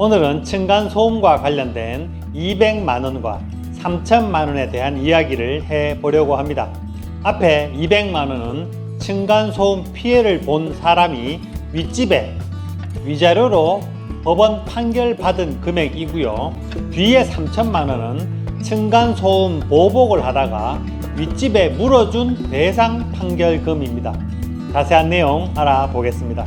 오늘은 층간소음과 관련된 200만원과 3천만원에 대한 이야기를 해보려고 합니다. 앞에 200만원은 층간소음 피해를 본 사람이 윗집에 위자료로 법원 판결 받은 금액이고요. 뒤에 3천만원은 층간소음 보복을 하다가 윗집에 물어준 배상 판결금입니다. 자세한 내용 알아보겠습니다.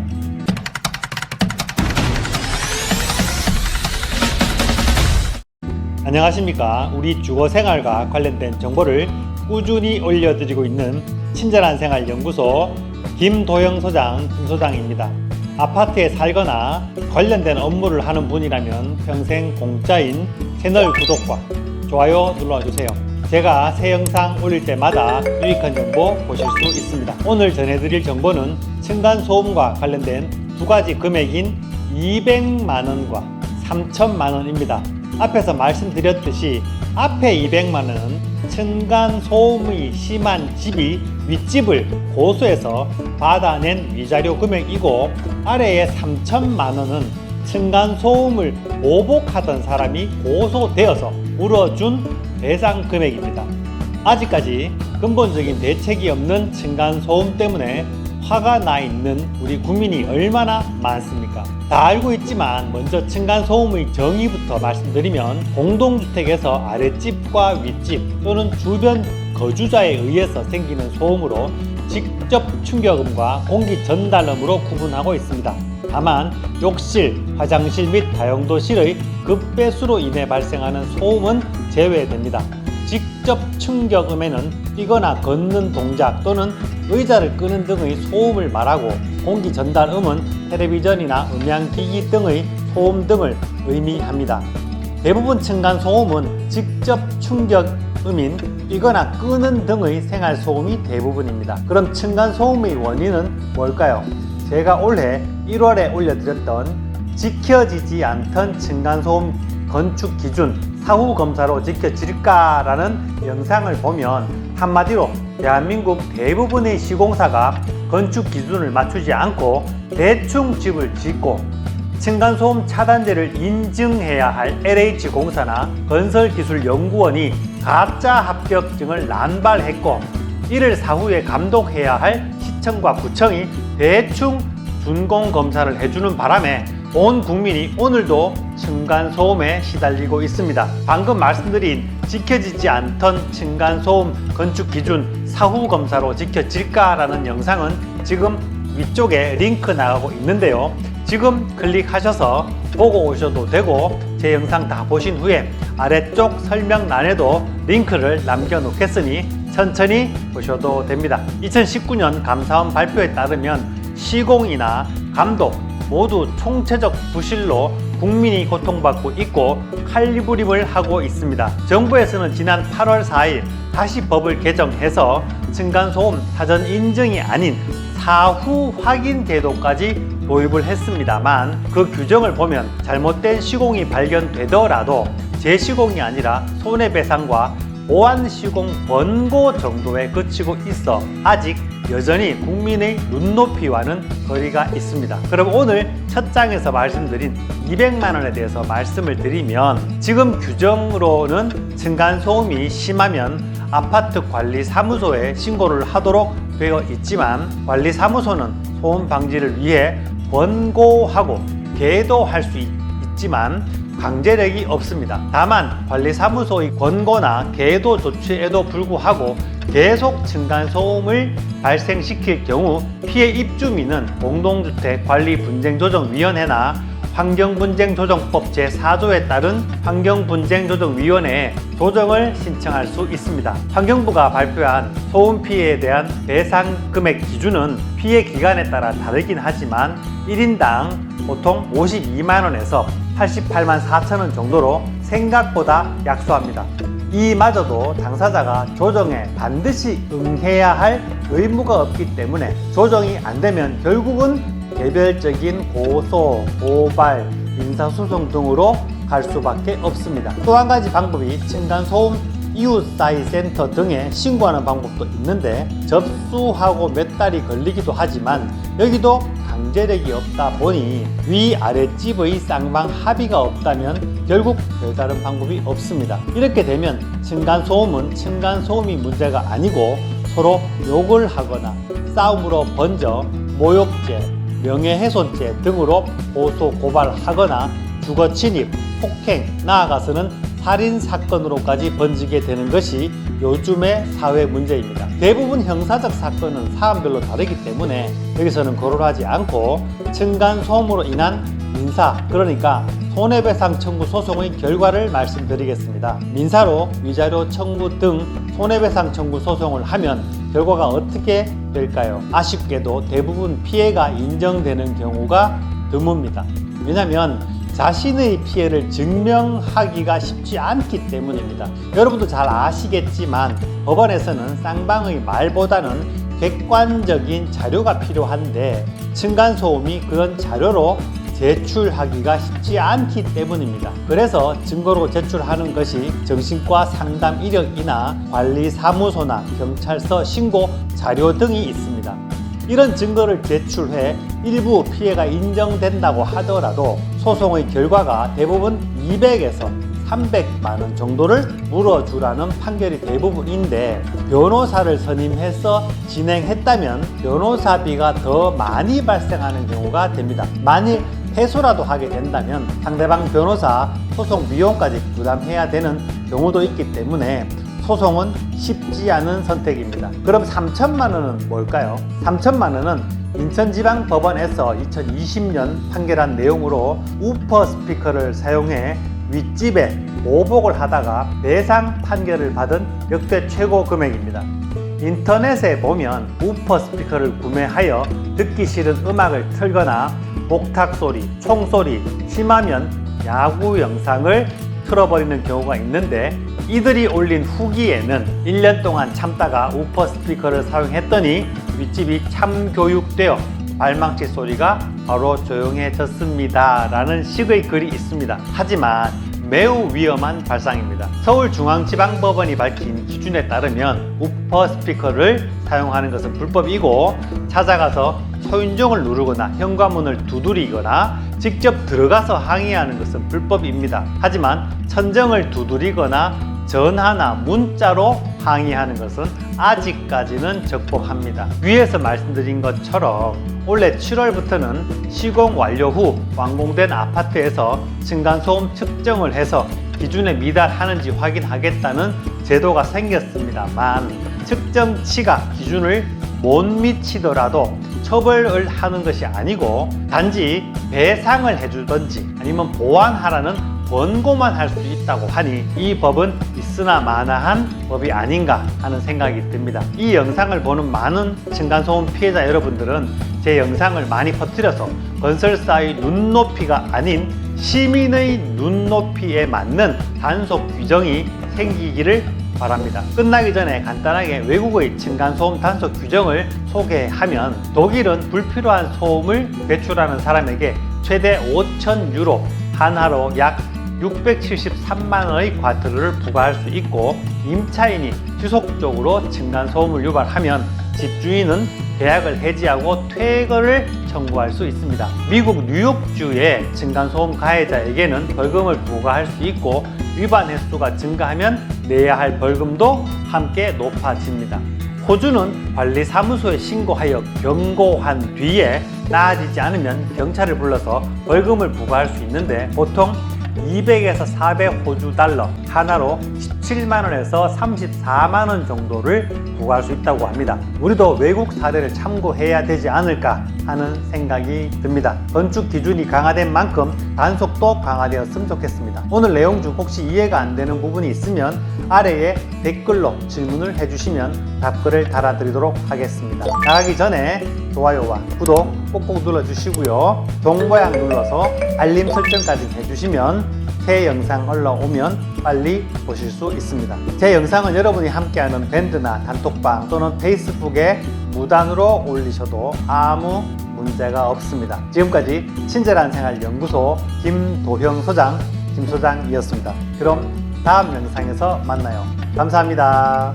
안녕하십니까. 우리 주거생활과 관련된 정보를 꾸준히 올려드리고 있는 친절한 생활 연구소 김도영 소장, 김 소장입니다. 아파트에 살거나 관련된 업무를 하는 분이라면 평생 공짜인 채널 구독과 좋아요 눌러주세요. 제가 새 영상 올릴 때마다 유익한 정보 보실 수 있습니다. 오늘 전해드릴 정보는 층간소음과 관련된 두 가지 금액인 200만원과 3천만원입니다. 앞에서 말씀드렸듯이 앞에 200만원은 층간소음이 심한 집이 윗집을 고소해서 받아낸 위자료 금액이고, 아래에 3천만원은 층간소음을 보복하던 사람이 고소되어서 물어준 배상 금액입니다. 아직까지 근본적인 대책이 없는 층간소음 때문에 화가 나 있는 우리 국민이 얼마나 많습니까? 다 알고 있지만 먼저 층간소음의 정의부터 말씀드리면, 공동주택에서 아랫집과 윗집 또는 주변 거주자에 의해서 생기는 소음으로 직접 충격음과 공기 전달음으로 구분하고 있습니다. 다만 욕실, 화장실 및 다용도실의 급배수로 인해 발생하는 소음은 제외됩니다. 직접 충격음에는 뛰거나 걷는 동작 또는 의자를 끄는 등의 소음을 말하고, 공기 전달음은 텔레비전이나 음향기기 등의 소음 등을 의미합니다. 대부분 층간소음은 직접 충격음인 뛰거나 끄는 등의 생활소음이 대부분입니다. 그럼 층간소음의 원인은 뭘까요? 제가 올해 1월에 올려드렸던 지켜지지 않던 층간소음 건축 기준 사후 검사로 지켜질까? 라는 영상을 보면 한마디로 대한민국 대부분의 시공사가 건축 기준을 맞추지 않고 대충 집을 짓고, 층간소음 차단제를 인증해야 할 LH공사나 건설기술연구원이 가짜 합격증을 남발했고, 이를 사후에 감독해야 할 시청과 구청이 대충 준공검사를 해주는 바람에 온 국민이 오늘도 층간소음에 시달리고 있습니다. 방금 말씀드린 지켜지지 않던 층간소음 건축기준 사후검사로 지켜질까라는 영상은 지금 위쪽에 링크 나가고 있는데요. 지금 클릭하셔서 보고 오셔도 되고, 제 영상 다 보신 후에 아래쪽 설명란에도 링크를 남겨 놓겠으니 천천히 보셔도 됩니다. 2019년 감사원 발표에 따르면 시공이나 감독 모두 총체적 부실로 국민이 고통받고 있고 칼부림을 하고 있습니다. 정부에서는 지난 8월 4일 다시 법을 개정해서 층간소음 사전 인증이 아닌 사후 확인 제도까지 도입을 했습니다만, 그 규정을 보면 잘못된 시공이 발견되더라도 재시공이 아니라 손해배상과 보완시공 번고 정도에 그치고 있어 아직 여전히 국민의 눈높이와는 거리가 있습니다. 그럼 오늘 첫 장에서 말씀드린 200만원에 대해서 말씀을 드리면, 지금 규정으로는 층간소음이 심하면 아파트 관리사무소에 신고를 하도록 되어 있지만, 관리사무소는 소음 방지를 위해 번고하고 계도할 수 있지만 강제력이 없습니다. 다만 관리사무소의 권고나 계도 조치에도 불구하고 계속 층간소음을 발생시킬 경우 피해 입주민은 공동주택관리분쟁조정위원회나 환경분쟁조정법 제4조에 따른 환경분쟁조정위원회에 조정을 신청할 수 있습니다. 환경부가 발표한 소음 피해에 대한 배상 금액 기준은 피해 기간에 따라 다르긴 하지만 1인당 보통 52만원에서 88만 4천원 정도로 생각보다 약소합니다. 이마저도 당사자가 조정에 반드시 응해야 할 의무가 없기 때문에 조정이 안 되면 결국은 개별적인 고소, 고발, 민사소송 등으로 갈 수밖에 없습니다. 또 한 가지 방법이 층간소음 이웃사회센터 등에 신고하는 방법도 있는데, 접수하고 몇 달이 걸리기도 하지만 여기도 강제력이 없다 보니 위아랫집의 쌍방 합의가 없다면 결국 별다른 방법이 없습니다. 이렇게 되면 층간소음은 층간소음이 문제가 아니고 서로 욕을 하거나 싸움으로 번져 모욕죄, 명예훼손죄 등으로 고소 고발하거나 주거침입, 폭행, 나아가서는 살인사건으로까지 번지게 되는 것이 요즘의 사회 문제입니다. 대부분 형사적 사건은 사안별로 다르기 때문에 여기서는 거론하지 않고 층간소음으로 인한 민사, 그러니까 손해배상 청구 소송의 결과를 말씀드리겠습니다. 민사로 위자료 청구 등 손해배상 청구 소송을 하면 결과가 어떻게 될까요? 아쉽게도 대부분 피해가 인정되는 경우가 드뭅니다. 왜냐하면 자신의 피해를 증명하기가 쉽지 않기 때문입니다. 여러분도 잘 아시겠지만 법원에서는 쌍방의 말보다는 객관적인 자료가 필요한데 층간소음이 그런 자료로 제출하기가 쉽지 않기 때문입니다. 그래서 증거로 제출하는 것이 정신과 상담 이력이나 관리사무소나 경찰서 신고 자료 등이 있습니다. 이런 증거를 제출해 일부 피해가 인정된다고 하더라도 소송의 결과가 대부분 200에서 300만 원 정도를 물어주라는 판결이 대부분인데 변호사를 선임해서 진행했다면 변호사비가 더 많이 발생하는 경우가 됩니다. 만일 패소라도 하게 된다면 상대방 변호사 소송 비용까지 부담해야 되는 경우도 있기 때문에 소송은 쉽지 않은 선택입니다. 그럼 3천만 원은 뭘까요? 3천만 원은 인천지방법원에서 2020년 판결한 내용으로 우퍼 스피커를 사용해 윗집에 모복을 하다가 배상 판결을 받은 역대 최고 금액입니다. 인터넷에 보면 우퍼 스피커를 구매하여 듣기 싫은 음악을 틀거나 목탁 소리, 총소리, 심하면 야구 영상을 틀어버리는 경우가 있는데 이들이 올린 후기에는 1년 동안 참다가 우퍼 스피커를 사용했더니 윗집이 참교육되어 발망치 소리가 바로 조용해졌습니다 라는 식의 글이 있습니다. 하지만 매우 위험한 발상입니다. 서울중앙지방법원이 밝힌 기준에 따르면 우퍼 스피커를 사용하는 것은 불법이고 찾아가서 초인종을 누르거나 현관문을 두드리거나 직접 들어가서 항의하는 것은 불법입니다. 하지만 천정을 두드리거나 전화나 문자로 항의하는 것은 아직까지는 적법합니다. 위에서 말씀드린 것처럼 올해 7월부터는 시공 완료 후 완공된 아파트에서 층간소음 측정을 해서 기준에 미달하는지 확인하겠다는 제도가 생겼습니다만 측정치가 기준을 못 미치더라도 처벌을 하는 것이 아니고 단지 배상을 해주든지 아니면 보완하라는 권고만 할 수 있다고 하니 이 법은 있으나 마나한 법이 아닌가 하는 생각이 듭니다. 이 영상을 보는 많은 층간소음 피해자 여러분들은 제 영상을 많이 퍼뜨려서 건설사의 눈높이가 아닌 시민의 눈높이에 맞는 단속 규정이 생기기를 바랍니다. 끝나기 전에 간단하게 외국의 층간소음 단속 규정을 소개하면 독일은 불필요한 소음을 배출하는 사람에게 최대 5,000유로 한화로 약 673만 원의 과태료를 부과할 수 있고 임차인이 지속적으로 층간소음을 유발하면 집주인은 계약을 해지하고 퇴거를 청구할 수 있습니다. 미국 뉴욕주의 층간소음 가해자에게는 벌금을 부과할 수 있고 위반 횟수가 증가하면 내야 할 벌금도 함께 높아집니다. 호주는 관리사무소에 신고하여 경고한 뒤에 나아지지 않으면 경찰을 불러서 벌금을 부과할 수 있는데 보통 200에서 400 호주 달러 하나로 17만원에서 34만원 정도를 부과할 수 있다고 합니다. 우리도 외국 사례를 참고해야 되지 않을까 하는 생각이 듭니다. 건축 기준이 강화된 만큼 단속도 강화되었으면 좋겠습니다. 오늘 내용 중 혹시 이해가 안 되는 부분이 있으면 아래에 댓글로 질문을 해주시면 답글을 달아드리도록 하겠습니다. 나가기 전에 좋아요와 구독 꼭꼭 눌러주시고요. 동모양 눌러서 알림 설정까지 해주시면 새 영상 올라오면 빨리 보실 수 있습니다. 제 영상은 여러분이 함께하는 밴드나 단톡방 또는 페이스북에 무단으로 올리셔도 아무 문제가 없습니다. 지금까지 친절한 생활 연구소 김도형 소장, 김 소장이었습니다. 그럼 다음 영상에서 만나요. 감사합니다.